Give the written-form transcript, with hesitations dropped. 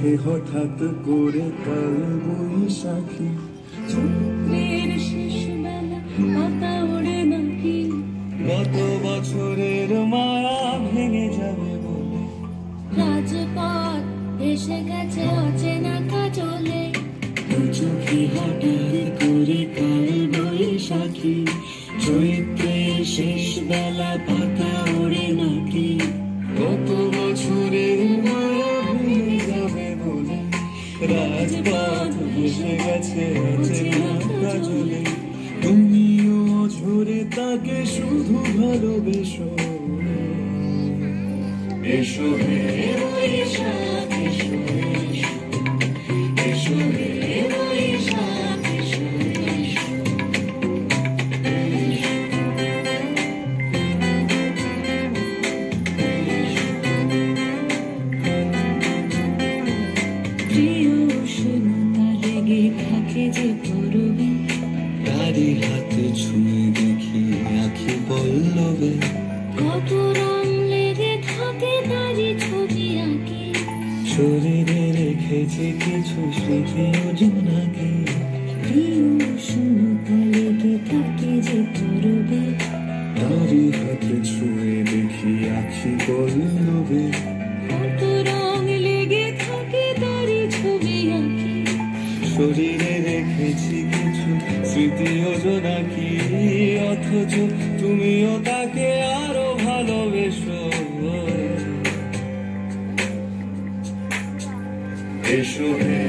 ওঠে হঠাৎ করে কাল বৈশাখী। চৈত্রের শেষ বেলা পাতা ওড়ে নাকি, গত বছরের মায়া ভেঙে যাবে বলে। রাজপথ এসে গেছে অচেনা কাজলে, দু চোখে হঠাৎ করে কাল বৈশাখী। চৈত্রের শেষ বেলা পাতা ওড়ে নাকি, গত বছরের মায়া ভেঙে যাবে বলে। রাজপথ এসে গেছে অচেনা কাজলে, তুমিও ঝরে তাকে শুধু ভালোবেসো। এসো হে বৈশাখ এসো, এসো হে বৈশাখ এসো। প্রিয় উষ্ণতা লেগে থাকে যে করবে, তারি হাতে ছুঁয়ে দেখি আখি পল্লবে। কত রং লেগে থাকে তারই ছবি আঁকি, শরীরে রেখেছি কিছু স্মৃতি জোনাকি। প্রিয় উষ্ণতা লেগে থাকে যে করবে, তারি হাতে ছুঁয়ে দেখি আখি পল্লবে। কত রং লেগে থাকে তারই ছবি আঁকি, শরীরে রেখেছি কিছু স্মৃতি জোনাকি। অথচ তুমিও তাকে আরো ভালোবেসো। এসো হে